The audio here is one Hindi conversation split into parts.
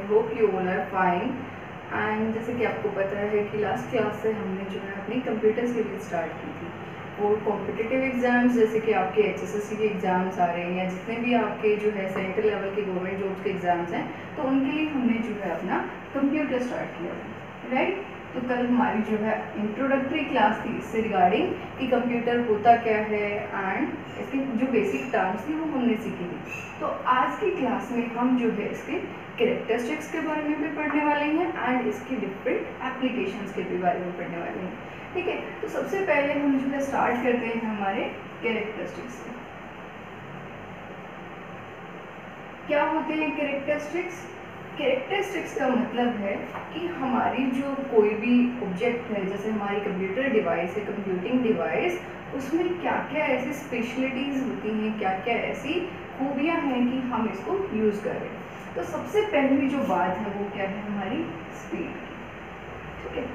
Hope you all are fine. And जैसे कि आपको पता है कि लास्ट क्लास से हमने जो है अपनी कंप्यूटर सीरीज स्टार्ट की थी और कॉम्पिटिटिव एग्ज़ाम्स जैसे कि आपके HSSC के एग्ज़ाम्स आ रहे हैं या जितने भी आपके जो है सेंट्रल लेवल के गवर्नमेंट जॉब्स के एग्ज़ाम्स हैं, तो उनके लिए हमने जो है अपना कंप्यूटर स्टार्ट किया था, राइट। तो कल हमारी जो है इंट्रोडक्टरी क्लास थी इससे रिगार्डिंग कि कंप्यूटर होता क्या है एंड इसके जो बेसिक टर्म्स थी वो हमने सीखी थी। तो आज की क्लास में हम जो है इसके कैरेक्टरिस्टिक्स के बारे में भी पढ़ने वाले हैं एंड इसकी डिफरेंट एप्लीकेशंस के भी बारे में पढ़ने वाले हैं, ठीक है। तो सबसे पहले हम जो है स्टार्ट करते हैं हमारे कैरेक्टरिस्टिक्स से। क्या होते हैं कैरेक्टरिस्टिक्स? कैरेक्टरिस्टिक्स का मतलब है कि हमारी जो कोई भी ऑब्जेक्ट है, जैसे हमारी कंप्यूटर डिवाइस है, कंप्यूटिंग डिवाइस, उसमें क्या क्या ऐसी स्पेशलिटीज़ होती हैं, क्या क्या ऐसी खूबियाँ हैं कि हम इसको यूज़ कर रहे हैं। तो सबसे पहली जो बात है वो क्या है, हमारी स्पीड, ठीक है।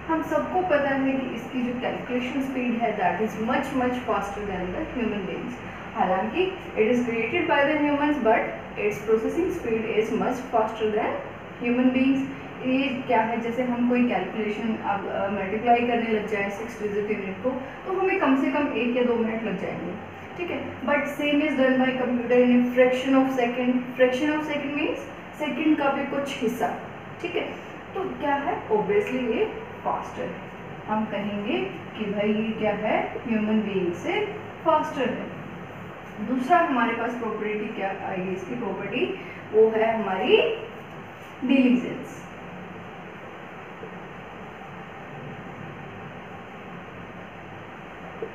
हम सबको पता है कि इसकी जो कैलकुलेशन स्पीड है that is much much faster than the human beings. हालांकि it is created by the humans but its processing speed is much faster than human beings. ये क्या है, जैसे हम कोई कैलकुलेशन अब मल्टीप्लाई करने लग जाए 6 डिजिट यूनिट को, तो हमें कम से कम 1 या 2 मिनट लग जाएंगे, ठीक है। But same is done by computer in a fraction of second. Fraction of second means second का भी कुछ हिस्सा, ठीक है। तो क्या है, ऑब्वियसली ये फास्टर है। हम कहेंगे कि भाई ये क्या है, ह्यूमन बीइंग से फास्टर है। दूसरा हमारे पास प्रॉपर्टी क्या आएगी, इसकी प्रॉपर्टी वो है हमारी डिलीजेंस।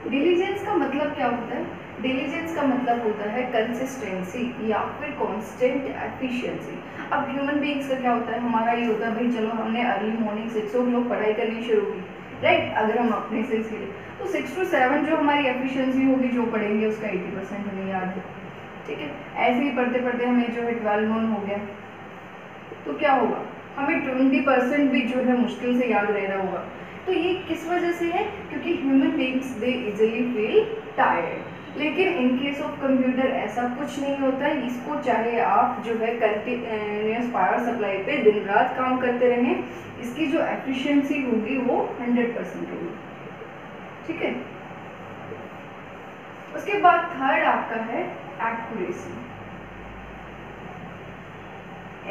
डिलीजेंस का मतलब क्या होता है? डिलीजेंस का मतलब होता है कंसिस्टेंसी या फिर कांस्टेंट एफिशिएंसी। अब ह्यूमन बीइंग्स का क्या होता है, हमारा ये होता है भाई चलो हमने अर्ली मॉर्निंग 6 o'clock पढ़ाई करनी शुरू की, राइट। अगर हम अपने से इसके लिए तो 6 to 7 जो हमारी एफिशिएंसी होगी जो पढ़ेंगे उसका 80% हमें याद है, ठीक है। ऐसे ही पढ़ते पढ़ते हमें जो है 12 नोन हो गया, तो क्या होगा, हमें 20% भी जो है मुश्किल से याद रह रहा होगा। तो ये किस वजह से है? क्योंकि human beings they easily feel tired. लेकिन इन केस ऑफ कंप्यूटर ऐसा कुछ नहीं होता है। इसको चाहे आप जो है कंटिन्यूस पावर सप्लाई पे दिन रात काम करते रहें, इसकी जो एफिशिएंसी होगी वो 100% होगी, ठीक है। उसके बाद थर्ड आपका है एक्यूरेसी।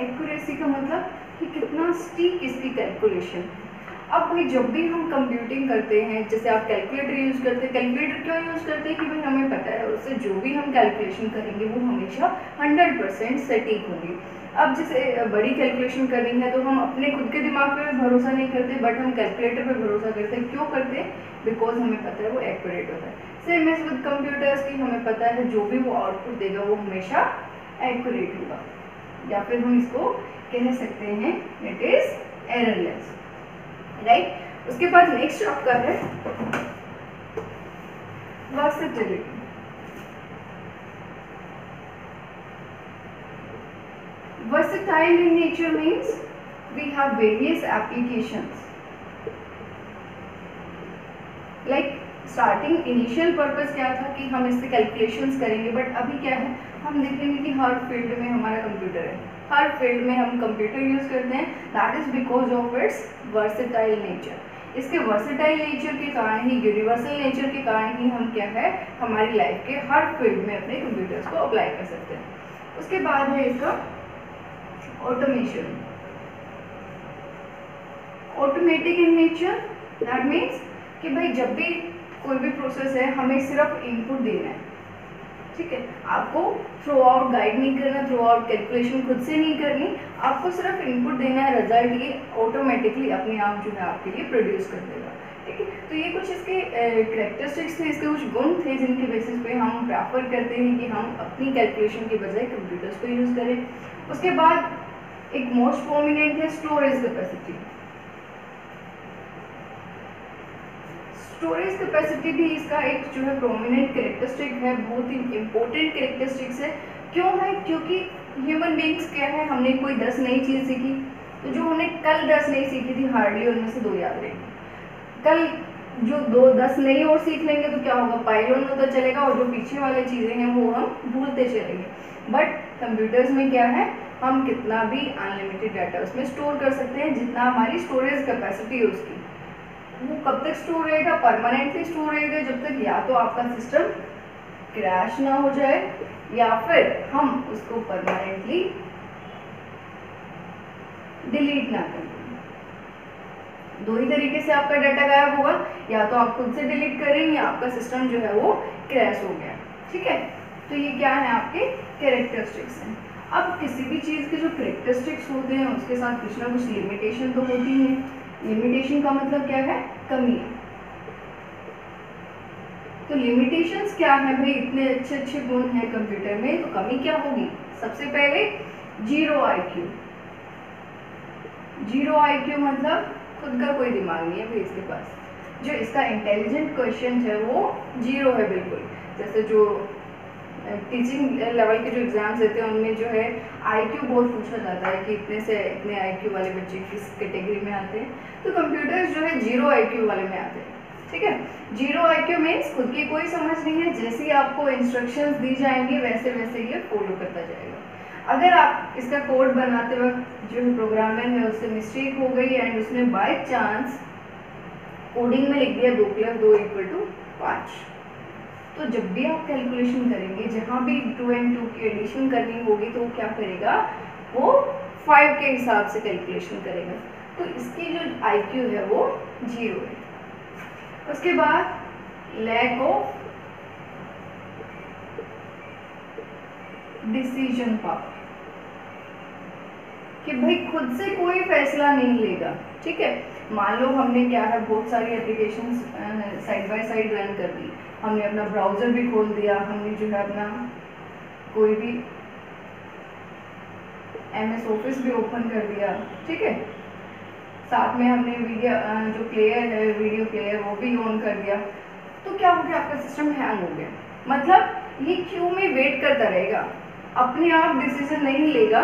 एक्यूरेसी का मतलब कि कितना सटीक इसकी कैलकुलेशन है। अब भाई जब भी हम कंप्यूटिंग करते हैं, जैसे आप कैलकुलेटर यूज़ करते हैं, कैलकुलेटर क्यों यूज़ करते हैं कि भाई हमें पता है उससे जो भी हम कैलकुलेशन करेंगे वो हमेशा 100% सटीक होंगी। अब जैसे बड़ी कैलकुलेशन करनी है तो हम अपने खुद के दिमाग पे भरोसा नहीं करते, बट हम कैलकुलेटर पे भरोसा करते हैं। क्यों करते हैं? बिकॉज हमें पता है वो एक्यूरेट होता है। सेम एज विद कंप्यूटर्स की हमें पता है जो भी वो आउटपुट देगा वो हमेशा एक्यूरेट होगा, या फिर हम इसको कह सकते हैं इट इज़ एररलेस, राइट। उसके बाद नेक्स्ट आपका है versatility. Versatile in nature means we have various applications. Like starting initial purpose क्या था कि हम इससे कैलकुलेशंस करेंगे, बट अभी क्या है, हम देखेंगे कि हर फील्ड में हमारा कंप्यूटर है, हर फील्ड में हम कंप्यूटर यूज़ करते हैं। That is because of its versatile nature. इसके वर्सेटाइल नेचर के कारण ही, यूनिवर्सल नेचर के कारण ही हम क्या है, हमारी लाइफ के हर फील्ड में अपने कंप्यूटर्स को अप्लाई कर सकते हैं। उसके बाद है इसका automation. Automatic in nature, that means कि भाई जब भी कोई भी प्रोसेस है हमें सिर्फ इनपुट देना है, ठीक है। आपको थ्रू आउट गाइड नहीं करना, थ्रू आउट कैलकुलेशन खुद से नहीं करनी, आपको सिर्फ इनपुट देना है, रिजल्ट ये ऑटोमेटिकली अपने आप जो है आपके लिए प्रोड्यूस कर देगा, ठीक है। तो ये कुछ इसके कैरेक्टरिस्टिक्स थे, इसके कुछ गुण थे जिनके बेसिस पे हम प्रेफर करते हैं कि हम अपनी कैलकुलेशन के बजाय कंप्यूटर्स को यूज़ करें। उसके बाद एक मोस्ट प्रोमिनेंट है स्टोरेज कैपेसिटी। स्टोरेज कैपेसिटी भी इसका एक जो है प्रोमिनेंट कैरेक्टरिस्टिक है, बहुत ही इंपॉर्टेंट कैरेक्टरिस्टिक्स है। क्यों है? क्योंकि ह्यूमन बीइंग्स क्या है, हमने कोई 10 नई चीज़ सीखी, तो जो हमने कल 10 नई सीखी थी हार्डली उनमें से 2 याद रहेंगी। कल जो 10 नई और सीख लेंगे तो क्या होगा, पाइल ऑन होता चलेगा और जो पीछे वाली चीज़ें हैं वो हम भूलते चलेंगे। बट कंप्यूटर्स में क्या है, हम कितना भी अनलिमिटेड डाटा उसमें स्टोर कर सकते हैं, जितना हमारी स्टोरेज कैपेसिटी है उसकी। वो कब तक स्टोर रहेगा? परमानेंटली स्टोर रहेगा, जब तक या तो आपका सिस्टम क्रैश ना हो जाए या फिर हम उसको परमानेंटली डिलीट ना कर दें। दो ही तरीके से आपका डाटा गायब होगा, या तो आप खुद से डिलीट करें या आपका सिस्टम जो है वो क्रैश हो गया। ठीक है, तो ये क्या है? आपके कैरेक्टरिस्टिक्स हैं। अब किसी भी चीज़ के जो कैरेक्टरिस्टिक्स होते हैं उसके साथ कुछ ना कुछ लिमिटेशन तो होती है। लिमिटेशन का मतलब क्या है? कमी। तो लिमिटेशंस क्या है भाई? इतने अच्छे अच्छे गुण हैं कंप्यूटर में, तो कमी क्या होगी? सबसे पहले जीरो आईक्यू। जीरो आईक्यू मतलब खुद का कोई दिमाग नहीं है भाई इसके पास। जो इसका इंटेलिजेंट क्वेश्चन है वो जीरो है बिल्कुल। जैसे जो टीचिंग लेवल के जो एग्जाम्स देते हैं उनमें जो है आईक्यू बहुत पूछा जाता है कि इतने से इतने आईक्यू वाले बच्चे किस कैटेगरी में आते हैं, तो कंप्यूटर्स जो है जीरो आईक्यू वाले में आते हैं। ठीक है, जीरो आईक्यू मीन्स खुद की कोई समझ नहीं है, जैसे ही आपको इंस्ट्रक्शंस दी जाएंगी वैसे वैसे ये फॉलो करता जाएगा। अगर आप इसका कोड बनाते वक्त जो प्रोग्रामर है उससे मिस्टेक हो गई एंड उसने बाय चांस कोडिंग में लिख दिया 2 + 2 = 5, तो जब भी आप कैलकुलेशन करेंगे, जहाँ भी 2 और 2 की एडिशन करनी होगी, तो वो क्या करेगा? वो 5 के हिसाब से कैलकुलेशन करेगा। तो इसकी जो आईक्यू है वो जीरो है। उसके बाद लैक ऑफ डिसीजन पावर, कि भाई खुद से कोई फैसला नहीं लेगा। ठीक है, मान लो हमने क्या है बहुत सारी applications side by side run कर दी, हमने अपना ब्राउज़र भी खोल दिया, हमने जो है अपना कोई भी MS ऑफिस भी ओपन कर दिया। ठीक है, साथ में हमने वीडियो जो प्लेयर है वीडियो प्लेयर वो भी ऑन कर दिया, तो क्या हो गया? आपका सिस्टम हैंग हो गया। मतलब ये क्यू में वेट करता रहेगा, अपने आप डिसीजन नहीं लेगा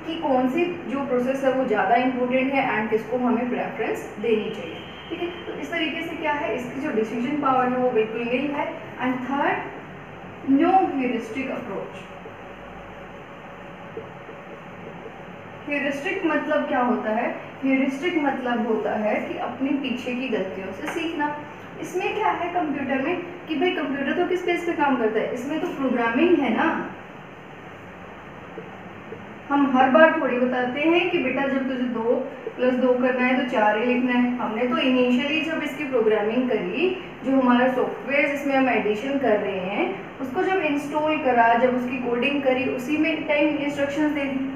कि कौन सी जो प्रोसेस है वो ज़्यादा इंपॉर्टेंट है एंड किसको हमें प्रेफरेंस देनी चाहिए। ठीक है, तो इस तरीके से क्या है, इसकी जो डिसीजन पावर है वो बिल्कुल नहीं है। And third, no heuristic approach. Heuristic मतलब क्या होता है? ह्यूरिस्टिक मतलब होता है कि अपने पीछे की गलतियों से सीखना। इसमें क्या है कंप्यूटर में कि भाई कंप्यूटर तो किस बेस पे काम करता है? इसमें तो प्रोग्रामिंग है ना। हम हर बार थोड़ी बताते हैं कि बेटा जब तुझे 2 + 2 करना है तो 4 ही लिखना है। हमने तो इनिशियली जब इसकी प्रोग्रामिंग करी, जो हमारा सॉफ्टवेयर जिसमें हम एडिशन कर रहे हैं उसको जब इंस्टॉल करा, जब उसकी कोडिंग करी, उसी में टाइम इंस्ट्रक्शंस दे दी,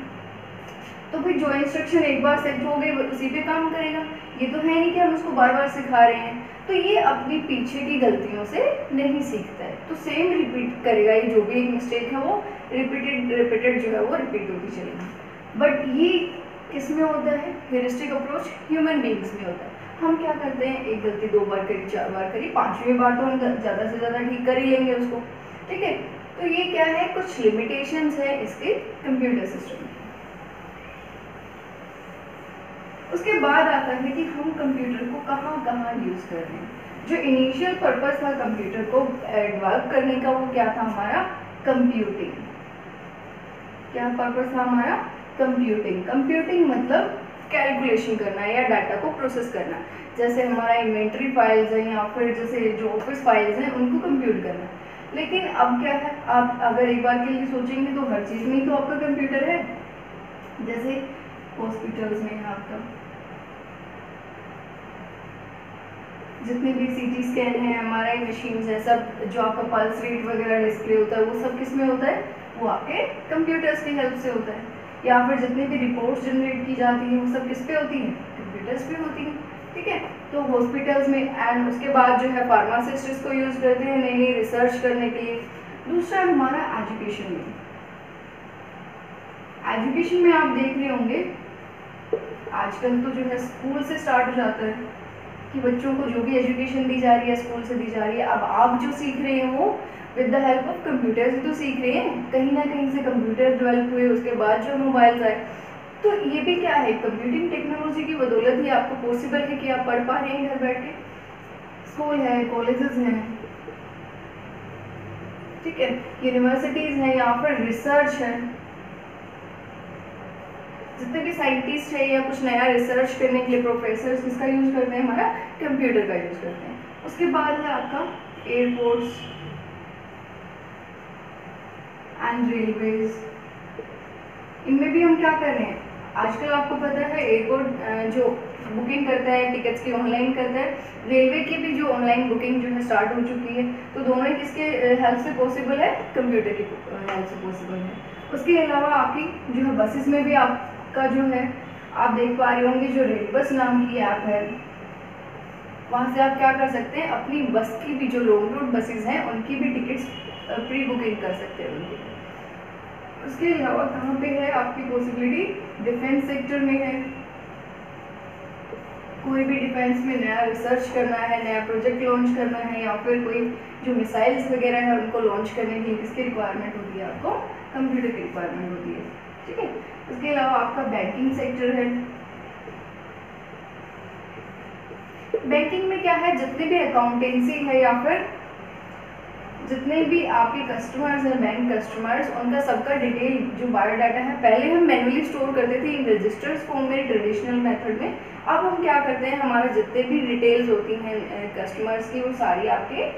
तो फिर जो इंस्ट्रक्शन एक बार सेट हो गई उसी पे काम करेगा। ये तो है नहीं कि हम उसको बार बार सिखा रहे हैं, तो ये अपनी पीछे की गलतियों से नहीं सीखता है, तो सेम रिपीट करेगा। ये जो भी एक मिस्टेक है वो रिपीटेड जो है वो रिपीट होती चलेगी। बट ये किस में होता है? ह्यूरिस्टिक अप्रोच ह्यूमन बीइंग्स में होता है। हम क्या करते हैं, एक गलती 2 बार करी, 4 बार करी, 5वीं बार तो हम ज़्यादा से ज़्यादा ठीक कर ही लेंगे उसको। ठीक है, तो ये क्या है, कुछ लिमिटेशंस है इसके कंप्यूटर सिस्टम में। उसके बाद आता है कि हम कंप्यूटर को कहाँ कहाँ यूज़ कर रहे हैं। जो इनिशियल पर्पस था कंप्यूटर को डेवलप करने का वो क्या था? हमारा कंप्यूटिंग। क्या पर्पस था हमारा? कंप्यूटिंग। कंप्यूटिंग मतलब कैलकुलेशन करना या डाटा को प्रोसेस करना। जैसे हमारा इन्वेंट्री फाइल्स हैं या फिर जैसे जो ऑफिस फाइल्स हैं उनको कंप्यूट करना। लेकिन अब क्या है, आप अगर एक बार के लिए सोचेंगे तो हर चीज़ में ही तो आपका कंप्यूटर है। जैसे हॉस्पिटल्स में आपका जितने भी CT स्कैन है, MRI मशीन्स है, सब जो आपका पल्स रेट वगैरह डिस्प्ले होता है वो सब किस में होता है? वो आपके कंप्यूटर्स की हेल्प से होता है। या फिर जितनी भी रिपोर्ट्स जनरेट की जाती हैं वो सब किस पे होती हैं? कंप्यूटर्स पे होती हैं। ठीक है, तो हॉस्पिटल्स में एंड उसके बाद जो है फार्मासिस्ट इसको यूज़ करते हैं नई नई रिसर्च करने के लिए। दूसरा हमारा एजुकेशन में। एजुकेशन में आप देख रहे होंगे आजकल तो जो है स्कूल से स्टार्ट हो जाता है कि बच्चों को जो भी एजुकेशन दी जा रही है स्कूल से दी जा रही है। अब आप जो सीख रहे हैं वो with the help of computer से तो सीख रहे हैं, कहीं ना कहीं से कंप्यूटर डेवलप हुए, उसके बाद जो मोबाइल्स आए, तो ये भी क्या है, कंप्यूटिंग टेक्नोलॉजी की बदौलत ही आपको पॉसिबल है कि आप पढ़ पा रहे हैं घर बैठ के। स्कूल है, कॉलेजेस हैं, ठीक है, यूनिवर्सिटीज़ हैं या फिर रिसर्च है, जितने भी साइंटिस्ट है या कुछ नया रिसर्च करने के लिए प्रोफेसर किसका यूज करते हैं, हमारा कंप्यूटर का यूज करते हैं। उसके बाद है आपका एयरपोर्ट्स एंड रेलवेज। इनमें भी हम क्या कर रहे हैं, आजकल आपको पता है एयरपोर्ट जो बुकिंग करता है टिकट्स की ऑनलाइन करता है, रेलवे की भी जो ऑनलाइन बुकिंग जो है स्टार्ट हो चुकी है। तो दोनों ही किसके हेल्प से पॉसिबल है, कंप्यूटर की हेल्प से पॉसिबल है। उसके अलावा आपकी जो है बसेस में भी आपका जो है, आप देख पा रहे होंगे जो रेलबस नाम की ऐप है, वहाँ से आप क्या कर सकते हैं, अपनी बस की भी जो लॉन्ग रूट बसेस हैं उनकी भी टिकट्स प्री बुकिंग कर सकते हैं उनकी। उसके अलावा कहाँ पे है आपकी पॉसिबिलिटी, डिफेंस सेक्टर में है। कोई भी डिफेंस में नया रिसर्च करना है, नया प्रोजेक्ट लॉन्च करना है, या फिर कोई जो मिसाइल्स वगैरह है उनको लॉन्च करने के लिए किसकी रिक्वायरमेंट होती है, आपको कंप्यूटर की रिक्वायरमेंट होती है, ठीक है। उसके अलावा आपका बैंकिंग सेक्टर है। बैंकिंग में क्या है, जितने भी अकाउंटेंसी है या फिर जितने भी आपके कस्टमर्स हैं, बैंक कस्टमर्स, उनका सबका डिटेल जो बायोडाटा है, पहले हम मैनुअली स्टोर करते थे इन रजिस्टर्स फॉर्म में ट्रेडिशनल मेथड में। अब हम क्या करते हैं, हमारे जितने भी डिटेल्स होती हैं कस्टमर्स की, वो सारी आपके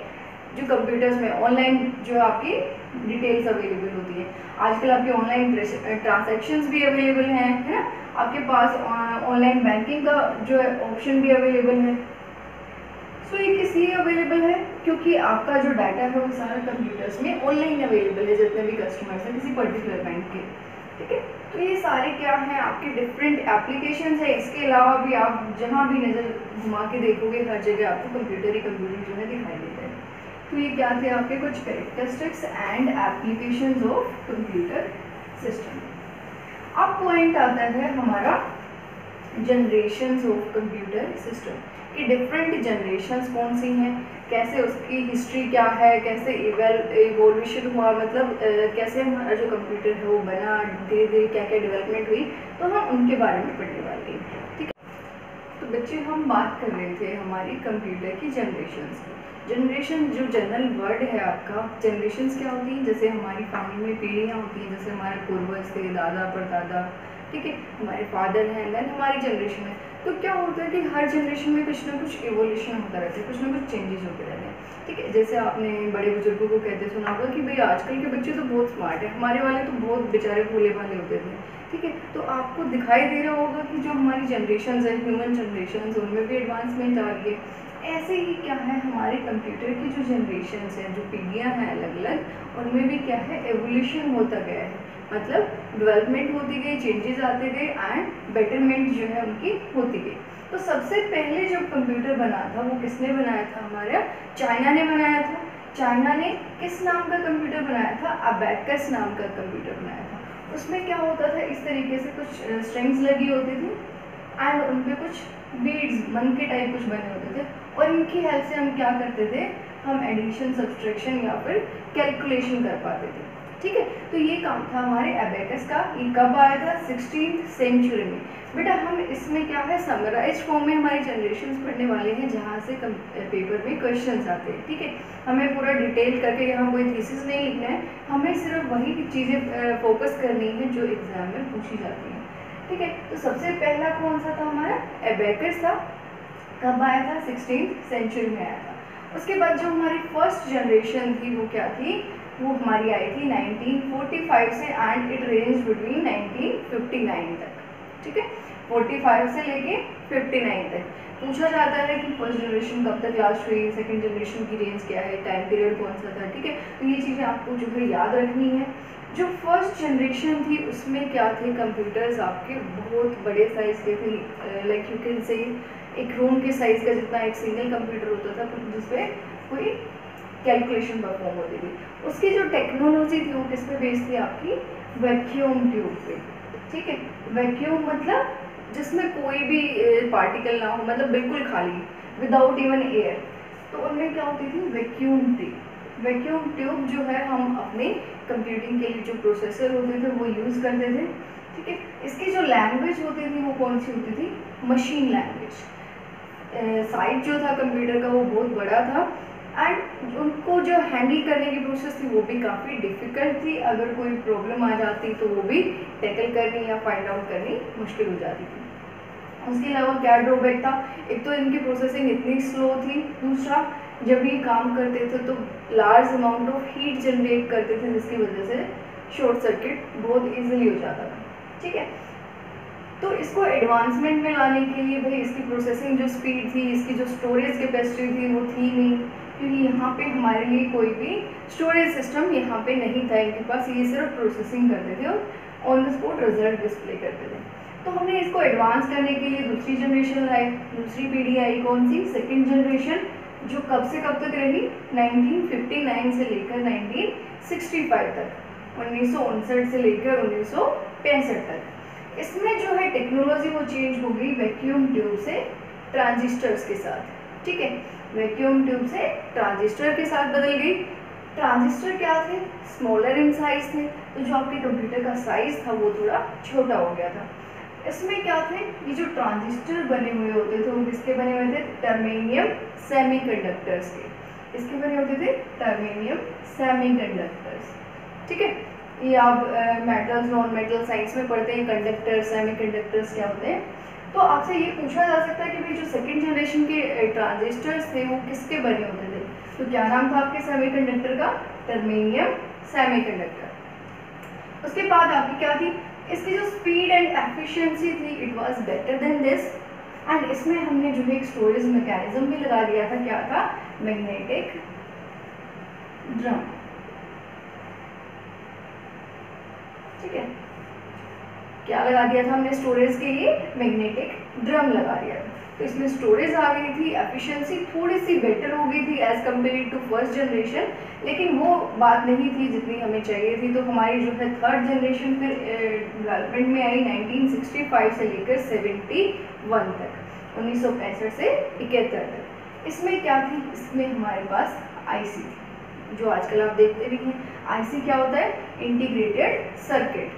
जो कंप्यूटर्स में ऑनलाइन जो आपकी डिटेल्स अवेलेबल होती है। आजकल आपके ऑनलाइन ट्रांजैक्शंस भी अवेलेबल हैं, है ना, आपके पास ऑनलाइन बैंकिंग का जो है ऑप्शन भी अवेलेबल है। सो ये किस लिए अवेलेबल है, क्योंकि आपका जो डाटा है वो सारा कंप्यूटर्स में ऑनलाइन अवेलेबल है, जितने भी कस्टमर्स हैं किसी पर्टिकुलर बैंक के, ठीक है। तो ये सारे क्या हैं, आपके डिफरेंट एप्लीकेशंस है। इसके अलावा भी आप जहाँ भी नज़र घुमा के देखोगे हर जगह आपको कंप्यूटर ही कंप्यूटर जो है दिखाई देता है। तो ये क्या थे आपके कुछ characteristics and applications of computer system. अब पॉइंट आता है हमारा जनरेशंस ऑफ कंप्यूटर सिस्टम कि डिफरेंट जनरेशंस कौन सी हैं, कैसे उसकी हिस्ट्री क्या है, कैसे इवोल्यूशन हुआ, मतलब कैसे हमारा जो कंप्यूटर है वो बना, धीरे धीरे क्या क्या डेवलपमेंट हुई, तो हम उनके बारे में पढ़ने वाले हैं, ठीक है। तो बच्चे हम बात कर रहे थे हमारी कंप्यूटर की जनरेशंस की। जनरेशन जो जनरल वर्ड है आपका, जनरेशंस क्या होती हैं, जैसे हमारी फैमिली में पीढ़ियाँ होती हैं, जैसे हमारे पूर्वज थे, दादा परदादा, ठीक है, हमारे फादर हैं, देन हमारी जनरेशन है। तो क्या होता है कि हर जनरेशन में कुछ ना कुछ इवोल्यूशन होता रहता है, कुछ ना कुछ चेंजेस होते रहते हैं, ठीक है। जैसे आपने बड़े बुजुर्गों को कहते सुना होगा कि भाई आजकल के बच्चे तो बहुत स्मार्ट है, हमारे वाले तो बहुत बेचारे भोले भाले होते थे, ठीक है। तो आपको दिखाई दे रहा होगा कि जो हमारी जनरेशन है, ह्यूमन जनरेशन, उनमें भी एडवांसमेंट आ रही है। ऐसे ही क्या है, हमारे कंप्यूटर की जो जनरेशन है, जो पीढ़ियाँ हैं अलग अलग, उनमें भी क्या है, एवोल्यूशन होता गया है, मतलब डेवलपमेंट होती गई, चेंजेस आते गए एंड बेटरमेंट जो है उनकी होती गई। तो सबसे पहले जब कंप्यूटर बना था वो किसने बनाया था, हमारा चाइना ने बनाया था। चाइना ने किस नाम का कंप्यूटर बनाया था, अबैकस नाम का कंप्यूटर बनाया था। उसमें क्या होता था, इस तरीके से कुछ स्ट्रिंग्स लगी होती थी एंड उन पर कुछ बीड्स मन के टाइप कुछ बने होते थे, और इनकी हेल्प से हम क्या करते थे, हम एडिशन, सब्सट्रैक्शन या फिर कैलकुलेशन कर पाते थे, ठीक है। तो ये काम था हमारे अबैकस का। ये कब आया था, 16th सेंचुरी में। बेटा हम इसमें क्या है, समराइज फॉर्म में हमारी जनरेशंस पढ़ने वाले हैं, जहाँ से पेपर में क्वेश्चंस आते हैं, ठीक है। हमें पूरा डिटेल करके यहाँ कोई थीसिस नहीं लिखना है, हमें सिर्फ वही चीज़ें फोकस करनी है जो एग्जाम में पूछी जाती हैं, ठीक है। तो सबसे पहला कौन सा था, हमारा एबेकस था। कब आया था, 16th सेंचुरी में आया था। उसके बाद जो हमारी फर्स्ट जनरेशन थी वो क्या थी, वो हमारी आई थी 1945 से एंड इट रेंज बिटवीन 1959 तक, ठीक है। 45 से लेके 59 तक पूछा जाता है कि फर्स्ट जनरेशन कब तक लास्ट हुई, सेकंड जनरेशन की रेंज क्या है, टाइम पीरियड कौन सा था, ठीक है। तो ये चीज़ें आपको जो है याद रखनी है। जो फर्स्ट जनरेशन थी उसमें क्या थे, कंप्यूटर्स आपके बहुत बड़े साइज़ के थे, लाइक यू कैन से एक रूम के साइज़ का जितना एक सिंगल कंप्यूटर होता था, जिसपे कोई कैलकुलेशन परफॉर्म होती थी। उसकी जो टेक्नोलॉजी थी वो किस पे बेस्ड थी, आपकी वैक्यूम ट्यूब पे, ठीक है। वैक्यूम मतलब जिसमें कोई भी पार्टिकल ना हो, मतलब बिल्कुल खाली, विदाउट इवन एयर। तो उनमें क्या होती थी, वैक्यूम ट्यूब। वैक्यूम ट्यूब जो है हम अपने कंप्यूटिंग के लिए जो प्रोसेसर होते थे वो यूज़ करते थे, ठीक है। इसकी जो लैंग्वेज होती थी वो कौन सी होती थी, मशीन लैंग्वेज। साइज जो था कंप्यूटर का वो बहुत बड़ा था एंड उनको जो हैंडल करने की प्रोसेस थी वो भी काफ़ी डिफ़िकल्ट थी। अगर कोई प्रॉब्लम आ जाती तो वो भी टैकल करनी या फाइंड आउट करनी मुश्किल हो जाती थी। उसके अलावा क्या ड्रॉबैक था, एक तो इनकी प्रोसेसिंग इतनी स्लो थी, दूसरा जब ये काम करते थे तो large amount of heat generate करते थे जिसकी वजह से शॉर्ट सर्किट बहुत इजीली हो जाता था। ठीक है, तो इसको एडवांसमेंट में लाने के लिए भाई इसकी प्रोसेसिंग जो स्पीड थी, इसकी जो स्टोरेज कैपेसिटी थी वो थी नहीं, क्योंकि यहाँ पे हमारे लिए कोई भी स्टोरेज सिस्टम यहाँ पे नहीं था इनके पास। ये सिर्फ प्रोसेसिंग करते थे और on the spot result display करते थे। तो हमने इसको एडवांस करने के लिए दूसरी जनरेशन लाई, दूसरी पीढ़ी आई, कौन सी, सेकेंड जनरेशन, जो कब से कब तक रही, 1959 से लेकर 1965 तक, 1959 से लेकर 1965 तक। इसमें जो है टेक्नोलॉजी वो चेंज हो गई वैक्यूम ट्यूब से ट्रांजिस्टर्स के साथ। ठीक है, वैक्यूम ट्यूब से ट्रांजिस्टर के साथ बदल गई। ट्रांजिस्टर क्या थे, स्मॉलर इन साइज थे, तो जो आपके कंप्यूटर का साइज था वो थोड़ा छोटा हो गया था। इसमें क्या थे, ये जो ट्रांजिस्टर बने हुए होते थे वो किसके बने हुए थे, टर्मेनियम सेमीकंडक्टर्स के। किसके बने होते थे, टर्मेनियम सेमीकंडक्टर्स। ठीक है, ये आप मेटल्स नॉन मेटल साइंस में पढ़ते हैं, कंडक्टर सेमीकंडक्टर्स क्या होते हैं। तो आपसे ये पूछा जा सकता है कि भाई जो सेकेंड जनरेशन के ट्रांजिस्टर्स थे वो किसके बने होते थे, तो क्या नाम था आपके सेमीकंडक्टर का, टर्मेनियम सेमीकंडक्टर। उसके बाद आपकी क्या थी, इसकी जो स्पीड एंड एफिशिएंसी थी it was better than this. And इसमें हमने जो है एक स्टोरेज मैकेनिज्म भी लगा दिया था, क्या था, मैग्नेटिक ड्रम। ठीक है, क्या लगा दिया था हमने स्टोरेज के लिए, मैग्नेटिक ड्रम लगा दिया था। तो इसमें स्टोरेज आ गई थी, एफिशिएंसी थोड़ी सी बेटर हो गई थी as compared to first generation, लेकिन वो बात नहीं थी जितनी हमें चाहिए थी। तो हमारी जो है थर्ड जनरेशन फिर डेवलपमेंट में आई 1965 से लेकर 71 तक, 1965 से 71 तक। इसमें क्या थी, इसमें हमारे पास आईसी थी, जो आजकल आप देखते भी हैं। आईसी क्या होता है, इंटीग्रेटेड सर्किट,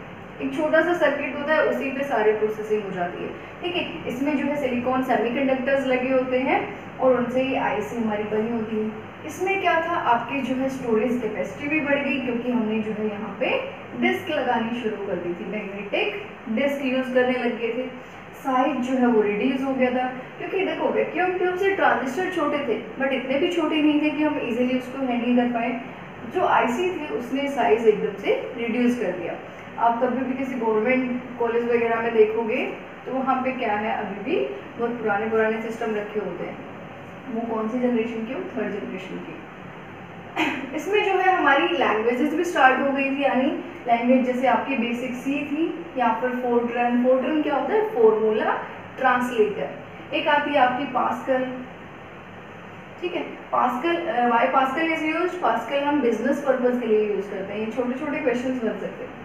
एक छोटा सा सर्किट होता है, उसी पे सारी प्रोसेसिंग हो जाती है। ठीक है, इसमें जो है सिलिकॉन सेमीकंडक्टर्स लगे होते हैं और उनसे ये आईसी हमारी बनी होती है। इसमें क्या था, आपके जो है स्टोरेज कैपेसिटी भी बढ़ गई, क्योंकि हमने जो है यहाँ पे डिस्क लगानी शुरू कर दी थी, मैग्नेटिक डिस्क यूज करने लग गए थे। साइज जो है वो रिड्यूस हो गया था, क्योंकि देखो वैक्यूम ट्यूब से ट्रांजिस्टर छोटे थे बट इतने भी छोटे नहीं थे कि हम इजीली उसको हैंडल कर पाए। जो आईसी थी उसने साइज एकदम से रिड्यूस कर दिया। आप कभी भी किसी गवर्नमेंट कॉलेज वगैरह में देखोगे तो वहाँ पे क्या है, अभी भी बहुत पुराने सिस्टम रखे होते हैं। वो कौन सी जनरेशन की, थर्ड जनरेशन की। इसमें जो है हमारी लैंग्वेजेस भी स्टार्ट हो गई थी, यानी लैंग्वेज जैसे आपकी बेसिक सी थी या फिर फोर्ट्रन। फोर्ट्रन क्या होता है, फॉर्मूला ट्रांसलेटर। एक आती है आपकी पास्कल। ठीक है, Pascal, why Pascal is used, Pascal हम बिजनेस पर्पज के लिए यूज करते हैं। ये छोटे छोटे क्वेश्चंस बन सकते हैं।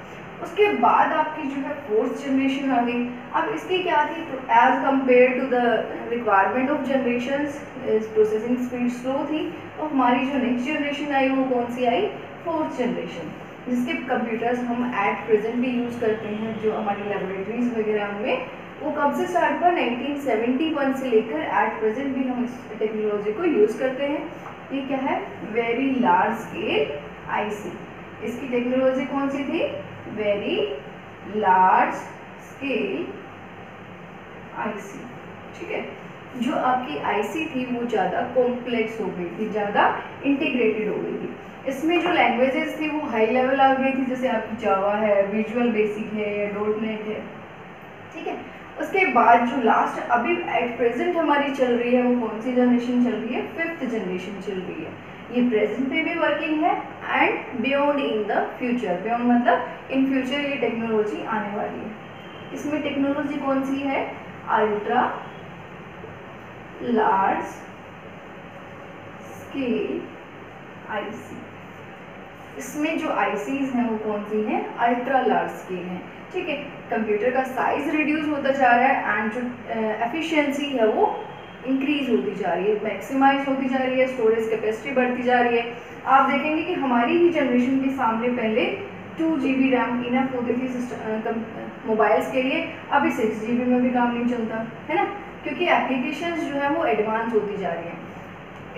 उसके बाद आपकी जो है फोर्थ जनरेशन आ गई। अब इसकी क्या थी, as compared to the requirement of generations processing speed slow थी। तो हमारी जो नेक्स्ट जनरेशन आई वो कौन सी आई, फोर्थ जनरेशन, जिसके कंप्यूटर्स हम एट प्रेजेंट भी यूज़ करते हैं, जो हमारी लेबोरेटरीज वगैरह में। वो कब से स्टार्ट हुआ, 1971 से लेकर एट प्रेजेंट भी हम इस टेक्नोलॉजी को यूज़ करते हैं। ये क्या है, वेरी लार्ज स्केल आईसी। इसकी टेक्नोलॉजी कौन सी थी, वेरी लार्ज स्केल आईसी। ठीक है, जो आपकी आईसी थी वो ज़्यादा कॉम्प्लेक्स हो गई थी, ज़्यादा इंटीग्रेटेड हो गई थी। इसमें जो लैंग्वेजेस थी वो हाई लेवल आ गई थी, जैसे आपकी जावा है, विजुअल बेसिक है या डॉटनेट है। ठीक है, उसके बाद जो लास्ट अभी एट प्रेजेंट हमारी चल रही है वो कौन सी जनरेशन चल रही है, फिफ्थ जनरेशन चल रही है। ये प्रेजेंट पे भी वर्किंग है and beyond in the future. Beyond मतलब इन फ्यूचर ये टेक्नोलॉजी आने वाली है। इसमें टेक्नोलॉजी कौन सी है, अल्ट्रा लार्ज स्केल आईसी। इसमें जो आईसीज हैं वो कौन सी हैं, अल्ट्रा लार्ज स्केल हैं। ठीक है, कंप्यूटर का साइज रिड्यूस होता जा रहा है एंड जो एफिशिएंसी है वो इंक्रीज होती जा रही है, मैक्सिमाइज होती जा रही है, स्टोरेज कैपेसिटी बढ़ती जा रही है। आप देखेंगे कि हमारी ही जनरेशन के सामने पहले 2 GB रैम इनफ होती थी मोबाइल्स के लिए, अभी 6 GB में भी काम नहीं चलता है ना, क्योंकि एप्लीकेशंस जो है वो एडवांस होती जा रही हैं।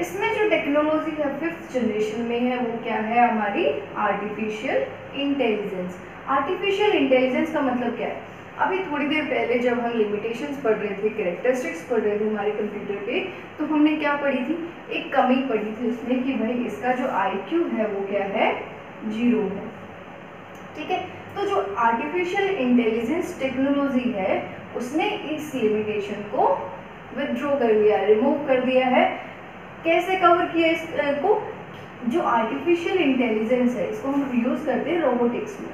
इसमें जो टेक्नोलॉजी है 5th जनरेशन में है वो क्या है, हमारी आर्टिफिशियल इंटेलिजेंस। आर्टिफिशियल इंटेलिजेंस का मतलब क्या है, अभी थोड़ी देर पहले जब हम लिमिटेशंस पढ़ रहे थे, कैरेक्टरिस्टिक्स पढ़ रहे थे हमारे कंप्यूटर पे, तो हमने क्या पढ़ी थी, एक कमी पढ़ी थी उसमें कि भाई इसका जो IQ है वो क्या है, 0 है। ठीक है, तो जो आर्टिफिशियल इंटेलिजेंस टेक्नोलॉजी है उसने इस लिमिटेशन को विथड्रॉ कर लिया, रिमूव कर दिया है। कैसे कवर किया इसको, जो आर्टिफिशियल इंटेलिजेंस है इसको हम यूज करते हैं रोबोटिक्स में।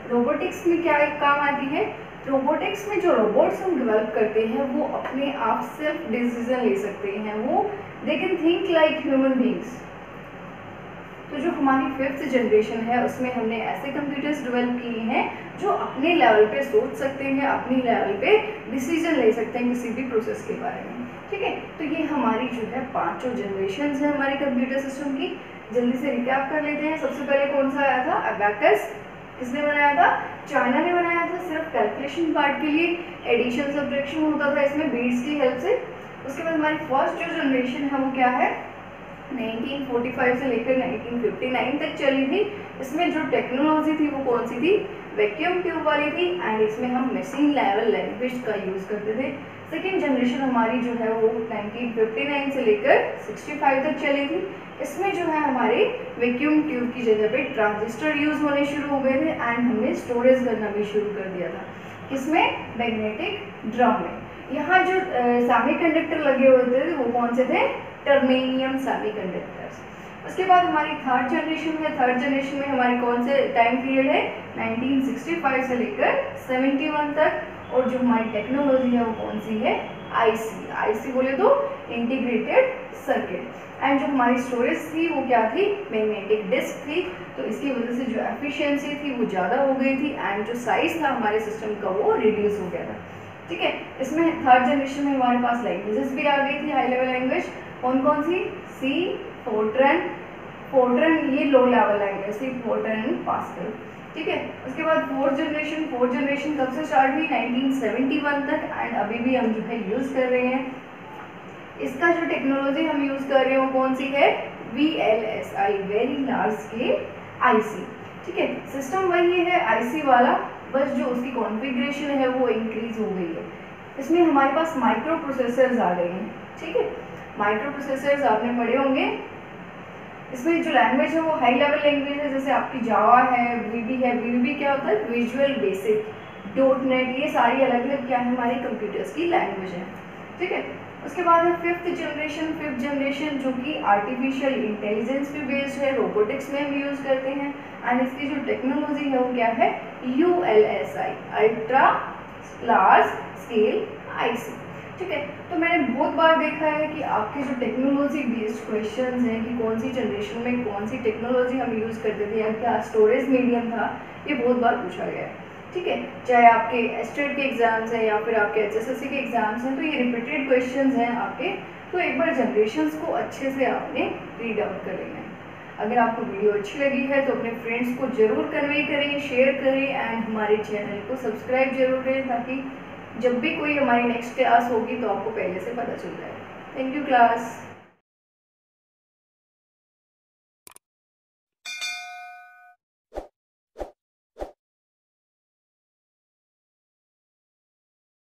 रोबोटिक्स में क्या एक काम आती है, रोबोटिक्स में जो रोबोट्स हम डेवलप करते हैं वो अपने आप सेल्फ डिसीजन ले सकते हैं, वो they can think like human beings. तो जो हमारी 5th जनरेशन है उसमें हमने ऐसे कंप्यूटर्स डेवलप किए हैं जो अपने लेवल पे सोच सकते हैं, अपनी लेवल पे डिसीजन ले सकते हैं किसी भी प्रोसेस के बारे में। ठीक है, तो ये हमारी जो है 5 जनरेशन है हमारे कंप्यूटर सिस्टम की। जल्दी से रिकैप कर लेते हैं। सबसे पहले कौन सा आया था, अबैकस। किसने बनाया था, चाइना ने बनाया था, सिर्फ कैलकुलेशन पार्ट के लिए। एडिशन सब्ट्रैक्शन होता था इसमें बीट्स की हेल्प से। उसके बाद हमारी फर्स्ट जो जनरेशन है वो क्या है, 1945 से लेकर 1959 तक चली थी। इसमें जो टेक्नोलॉजी थी वो कौन सी थी, वैक्यूम ट्यूब वाली थी, एंड इसमें हम मशीन लेवल लैंग्वेज का यूज़ करते थे। सेकेंड जनरेशन हमारी जो है वो 1959 से लेकर 65 तक चली थी। इसमें जो है हमारे वैक्यूम ट्यूब की जगह पे ट्रांजिस्टर यूज़ होने शुरू हो गए थे, एंड हमने स्टोरेज करना भी शुरू कर दिया था। किसमें, मैग्नेटिक ड्रम में। यहाँ जो सेमीकंडक्टर लगे हुए थे वो कौन से थे, टर्मेनियम सेमीकंडक्टर्स। उसके बाद हमारी थर्ड जनरेशन है। थर्ड जनरेशन में हमारी कौन से टाइम पीरियड है, 1965 से लेकर 71 तक। और जो हमारी टेक्नोलॉजी है वो कौन सी है, आईसी। आईसी बोले तो इंटीग्रेटेड सर्किट। एंड जो हमारी स्टोरेज थी वो क्या थी, मैग्नेटिक डिस्क थी। तो इसकी वजह से जो एफिशिएंसी थी वो ज़्यादा हो गई थी, एंड जो साइज था हमारे सिस्टम का वो रिड्यूस हो गया था। ठीक है, इसमें थर्ड जनरेशन में हमारे पास लैंग्वेजेस भी आ गई थी, हाई लेवल लैंग्वेज। कौन कौन सी, सी, फोर्ट्रन। फोर्ट्रन ये लो लेवल लैंग्वेज थी, फोर्ट्रन एंड पास्कल। ठीक है, उसके बाद फोर्थ जनरेशन कब से स्टार्ट हुई, 1971 तक, एंड अभी भी हम जो है यूज़ कर रहे हैं। इसका जो टेक्नोलॉजी हम यूज़ कर रहे हैं वो कौन सी है, VLSI, very large scale IC. ठीक है, सिस्टम वही है आईसी वाला, बस जो उसकी कॉन्फ़िगरेशन है वो इंक्रीज हो गई है। इसमें हमारे पास माइक्रो प्रोसेसर्स आ गए हैं। ठीक है, माइक्रो प्रोसेसर्स आपने पढ़े होंगे। इसमें जो लैंग्वेज है वो हाई लेवल लैंग्वेज है, जैसे आपकी जावा है, VB है। VB क्या होता है, विजुअल बेसिक, .NET, ये सारी अलग अलग क्या है हमारे कंप्यूटर्स की लैंग्वेज है। ठीक है, उसके बाद है 5th जनरेशन जो कि आर्टिफिशियल इंटेलिजेंस पे बेस्ड है, रोबोटिक्स में हम यूज़ करते हैं। एंड इसकी जो टेक्नोलॉजी है वो क्या है, ULSI, ultra large scale IC. ठीक है, तो मैंने बहुत बार देखा है कि आपके जो टेक्नोलॉजी बेस्ड क्वेश्चंस हैं कि कौन सी जनरेशन में कौन सी टेक्नोलॉजी हम यूज़ करते थे या क्या स्टोरेज मीडियम था, ये बहुत बार पूछा गया है। ठीक है, चाहे आपके एस्टेट के एग्जाम्स हैं या फिर आपके HSSC के एग्जाम्स हैं, तो ये रिपीटेड क्वेश्चंस हैं आपके। तो एक बार जनरेशन्स को अच्छे से आपने रीड आउट कर लेना है। अगर आपको वीडियो अच्छी लगी है तो अपने फ्रेंड्स को ज़रूर कन्वे करें, शेयर करें, एंड हमारे चैनल को सब्सक्राइब जरूर करें, ताकि जब भी कोई हमारी नेक्स्ट क्लास होगी तो आपको पहले से पता चल जाए। Thank you class.